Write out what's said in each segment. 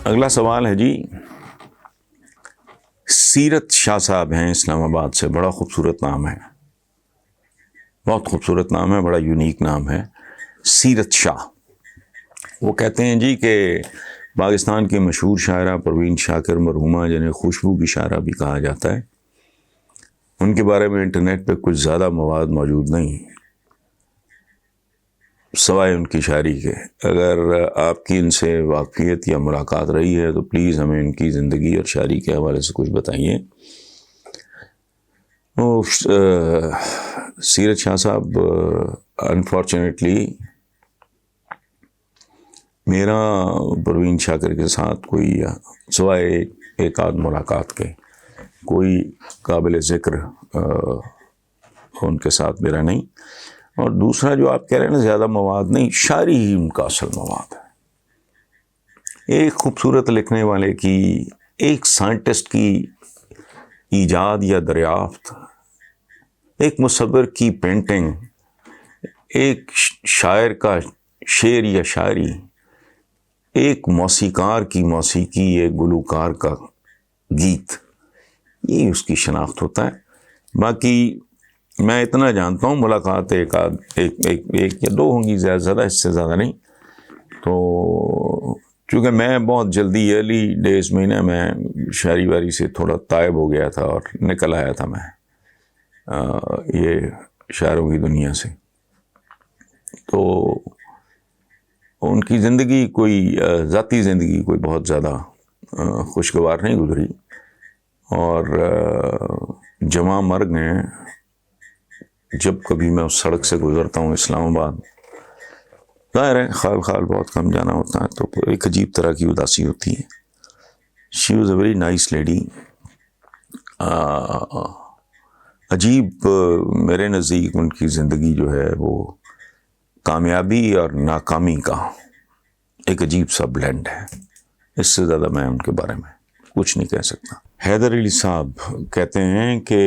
اگلا سوال ہے جی، سیرت شاہ صاحب ہیں اسلام آباد سے، بڑا خوبصورت نام ہے، بہت خوبصورت نام ہے، بڑا یونیک نام ہے سیرت شاہ۔ وہ کہتے ہیں جی کہ پاکستان کی مشہور شاعرہ پروین شاکر مرحومہ، جنہیں خوشبو کی شاعرہ بھی کہا جاتا ہے، ان کے بارے میں انٹرنیٹ پہ کچھ زیادہ مواد موجود نہیں سوائے ان کی شاعری کے۔ اگر آپ کی ان سے واقفیت یا ملاقات رہی ہے تو پلیز ہمیں ان کی زندگی اور شاعری کے حوالے سے کچھ بتائیے۔ سیرت شاہ صاحب، انفارچونیٹلی میرا پروین شاکر کے ساتھ کوئی سوائے ایک آدھ ملاقات کے کوئی قابل ذکر ان کے ساتھ میرا نہیں۔ اور دوسرا جو آپ کہہ رہے ہیں نا زیادہ مواد نہیں، شاعری ہی ان کا اصل مواد ہے۔ ایک خوبصورت لکھنے والے کی، ایک سائنٹسٹ کی ایجاد یا دریافت، ایک مصور کی پینٹنگ، ایک شاعر کا شعر یا شاعری، ایک موسیقار کی موسیقی، ایک گلوکار کا گیت، یہ اس کی شناخت ہوتا ہے۔ باقی میں اتنا جانتا ہوں، ملاقات ایک یا دو ہوں گی، زیادہ اس سے زیادہ نہیں۔ تو چونکہ میں بہت جلدی ارلی ڈیز میں نا میں شاعری واری سے تھوڑا تائب ہو گیا تھا اور نکل آیا تھا میں یہ شاعروں کی دنیا سے، تو ان کی زندگی کوئی ذاتی زندگی کوئی بہت زیادہ خوشگوار نہیں گزری، اور جمع مرگ ہیں۔ جب کبھی میں اس سڑک سے گزرتا ہوں اسلام آباد، ظاہر ہے خال بہت کم جانا ہوتا ہے، تو ایک عجیب طرح کی اداسی ہوتی ہے۔ She was a very nice lady. عجیب، میرے نزدیک ان کی زندگی جو ہے وہ کامیابی اور ناکامی کا ایک عجیب سا بلینڈ ہے۔ اس سے زیادہ میں ان کے بارے میں کچھ نہیں کہہ سکتا۔ حیدر علی صاحب کہتے ہیں کہ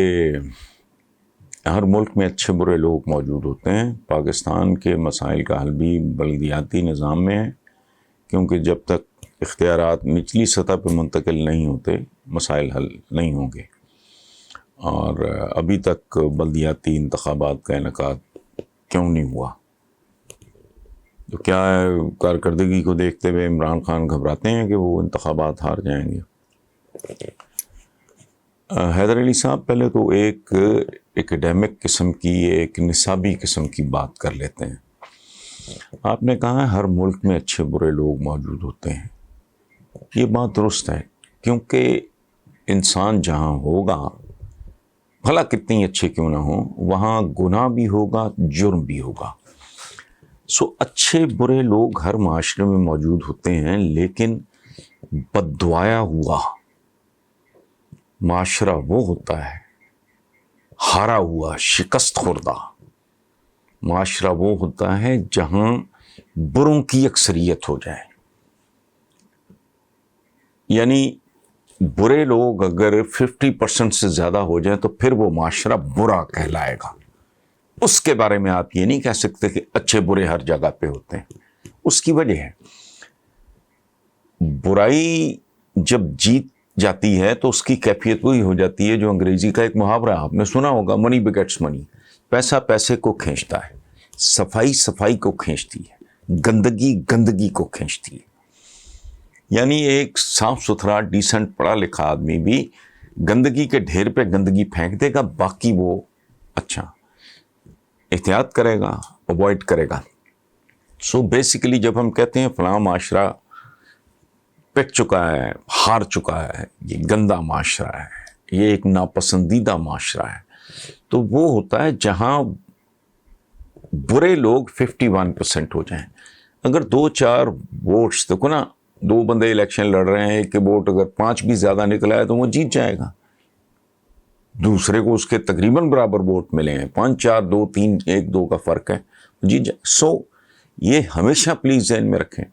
ہر ملک میں اچھے برے لوگ موجود ہوتے ہیں، پاکستان کے مسائل کا حل بھی بلدیاتی نظام میں ہے، کیونکہ جب تک اختیارات نچلی سطح پہ منتقل نہیں ہوتے مسائل حل نہیں ہوں گے، اور ابھی تک بلدیاتی انتخابات کا انعقاد کیوں نہیں ہوا؟ تو کیا کارکردگی کو دیکھتے ہوئے عمران خان گھبراتے ہیں کہ وہ انتخابات ہار جائیں گے؟ حیدر علی صاحب، پہلے تو ایک ایکڈیمک قسم کی، ایک نصابی قسم کی بات کر لیتے ہیں۔ آپ نے کہا ہے ہر ملک میں اچھے برے لوگ موجود ہوتے ہیں، یہ بات درست ہے، کیونکہ انسان جہاں ہوگا، بھلا کتنی اچھے کیوں نہ ہوں، وہاں گناہ بھی ہوگا، جرم بھی ہوگا۔ اچھے برے لوگ ہر معاشرے میں موجود ہوتے ہیں، لیکن بددعایا ہوا معاشرہ وہ ہوتا ہے، ہارا ہوا شکست خوردہ معاشرہ وہ ہوتا ہے جہاں بروں کی اکثریت ہو جائے۔ یعنی برے لوگ اگر 50% سے زیادہ ہو جائیں تو پھر وہ معاشرہ برا کہلائے گا۔ اس کے بارے میں آپ یہ نہیں کہہ سکتے کہ اچھے برے ہر جگہ پہ ہوتے ہیں۔ اس کی وجہ ہے برائی جب جیت جاتی ہے تو اس کی کیفیت وہی ہو جاتی ہے جو انگریزی کا ایک محاورہ آپ نے سنا ہوگا، منی بگیٹس منی، پیسہ پیسے کو کھینچتا ہے، صفائی صفائی کو کھینچتی ہے، گندگی گندگی کو کھینچتی ہے۔ یعنی ایک صاف ستھرا ڈیسنٹ پڑھا لکھا آدمی بھی گندگی کے ڈھیر پہ گندگی پھینک دے گا، باقی وہ اچھا احتیاط کرے گا، اوائڈ کرے گا۔ بیسیکلی جب ہم کہتے ہیں فلاں معاشرہ پٹ چکا ہے، ہار چکا ہے، یہ گندا معاشرہ ہے، یہ ایک ناپسندیدہ معاشرہ ہے، تو وہ ہوتا ہے جہاں برے لوگ 51% ہو جائیں۔ اگر 2-4 ووٹس، دیکھو نا، 2 بندے الیکشن لڑ رہے ہیں، ایک کے ووٹ اگر 5 بھی زیادہ نکلا ہے تو وہ جیت جائے گا، دوسرے کو اس کے تقریباً برابر ووٹ ملے ہیں، 5-4 2-3 1-2 کا فرق ہے، جیت جائے۔ یہ ہمیشہ پلیز ذہن میں رکھیں،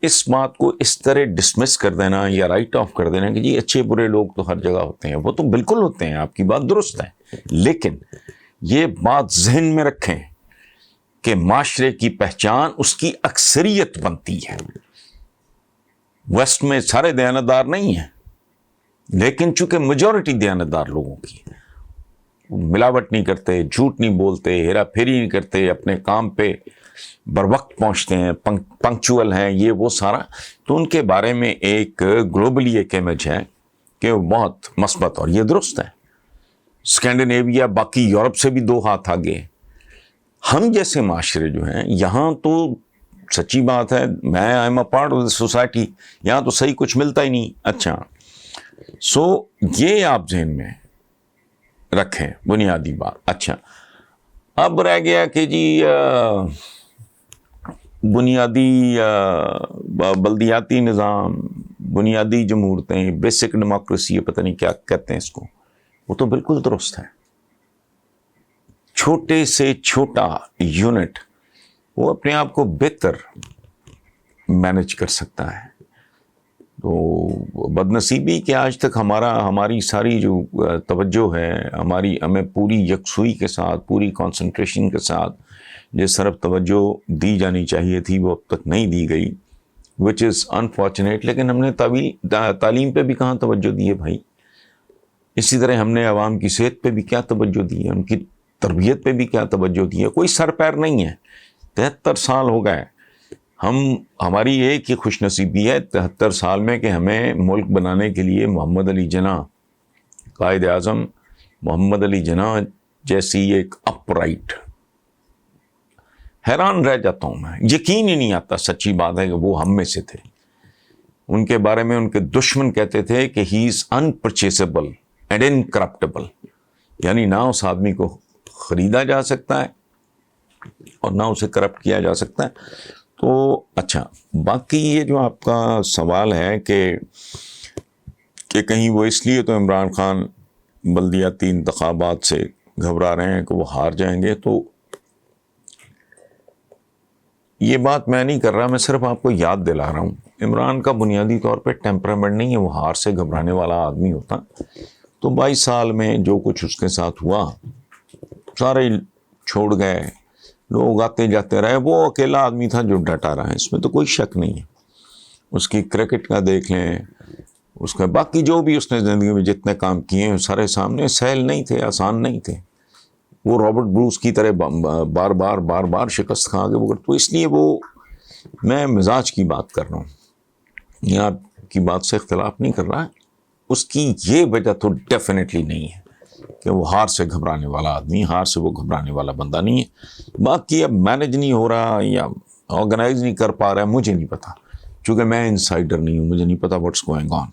اس بات کو اس طرح ڈسمس کر دینا یا رائٹ آف کر دینا کہ جی اچھے برے لوگ تو ہر جگہ ہوتے ہیں، وہ تو بالکل ہوتے ہیں، آپ کی بات درست ہے، لیکن یہ بات ذہن میں رکھیں کہ معاشرے کی پہچان اس کی اکثریت بنتی ہے، ویسٹ میں سارے دیانتدار نہیں ہیں، لیکن چونکہ میجورٹی دیانتدار لوگوں کی ہے، ملاوٹ نہیں کرتے، جھوٹ نہیں بولتے، ہیرا پھیری نہیں کرتے، اپنے کام پہ بر وقت پہنچتے ہیں، پنکچوئل ہیں، یہ وہ سارا، تو ان کے بارے میں ایک گلوبلی ایک امیج ہے کہ وہ بہت مثبت، اور یہ درست ہے۔ اسکینڈینیویا باقی یورپ سے بھی 2 ہاتھ آگے۔ ہم جیسے معاشرے جو ہیں یہاں تو سچی بات ہے، میں I am a part of the society, یہاں تو صحیح کچھ ملتا ہی نہیں۔ اچھا، سو یہ آپ ذہن میں رکھیں بنیادی بات۔ اچھا، اب رہ گیا کہ جی بنیادی بلدیاتی نظام، بنیادی جمہوریتیں، بیسک ڈیموکریسی، پتہ نہیں کیا کہتے ہیں اس کو، وہ تو بالکل درست ہے۔ چھوٹے سے چھوٹا یونٹ وہ اپنے آپ کو بہتر مینج کر سکتا ہے۔ تو بدنصیبی کہ آج تک ہماری ساری جو توجہ ہے، ہمیں پوری یکسوئی کے ساتھ، پوری کنسنٹریشن کے ساتھ جس طرف توجہ دی جانی چاہیے تھی وہ اب تک نہیں دی گئی، وچ از انفارچونیٹ۔ لیکن ہم نے تعلیم پہ بھی کہاں توجہ دی ہے بھائی؟ اسی طرح ہم نے عوام کی صحت پہ بھی کیا توجہ دی ہے، ان کی تربیت پہ بھی کیا توجہ دی ہے؟ کوئی سر پیر نہیں ہے۔ 73 سال ہو گئے، ہماری ایک ہی خوش نصیبی ہے 73 سال میں کہ ہمیں ملک بنانے کے لیے محمد علی جناح، قائد اعظم محمد علی جناح جیسی ایک اپ رائٹ، حیران رہ جاتا ہوں میں، یقین ہی نہیں آتا، سچی بات ہے کہ وہ ہم میں سے تھے۔ ان کے بارے میں ان کے دشمن کہتے تھے کہ ہی از انپرچیسبل اینڈ انکرپٹیبل، یعنی نہ اس آدمی کو خریدا جا سکتا ہے اور نہ اسے کرپٹ کیا جا سکتا ہے۔ تو اچھا، باقی یہ جو آپ کا سوال ہے کہ کہیں وہ اس لیے تو عمران خان بلدیاتی انتخابات سے گھبرا رہے ہیں کہ وہ ہار جائیں گے، تو یہ بات میں نہیں کر رہا، میں صرف آپ کو یاد دلا رہا ہوں۔ عمران کا بنیادی طور پہ ٹیمپرامنٹ نہیں ہے، وہ ہار سے گھبرانے والا آدمی ہوتا۔ تو 22 سال میں جو کچھ اس کے ساتھ ہوا، سارے چھوڑ گئے، لوگ آتے جاتے رہے، وہ اکیلا آدمی تھا جو ڈٹا رہا ہے، اس میں تو کوئی شک نہیں ہے۔ اس کی کرکٹ کا دیکھ لیں، اس کا باقی جو بھی اس نے زندگی میں جتنے کام کیے ہیں سارے سامنے، سہل نہیں تھے، آسان نہیں تھے۔ وہ رابرٹ بروس کی طرح بار بار شکست کھا کے، تو اس لیے وہ، میں مزاج کی بات کر رہا ہوں، یہ آپ کی بات سے اختلاف نہیں کر رہا، اس کی یہ وجہ تو ڈیفینیٹلی نہیں ہے کہ وہ ہار سے گھبرانے والا آدمی، ہار سے وہ گھبرانے والا بندہ نہیں ہے۔ باقی اب مینج نہیں ہو رہا یا آرگنائز نہیں کر پا رہا ہے، مجھے نہیں پتا، چونکہ میں انسائڈر نہیں ہوں، مجھے نہیں پتا واٹس گوئنگ آن۔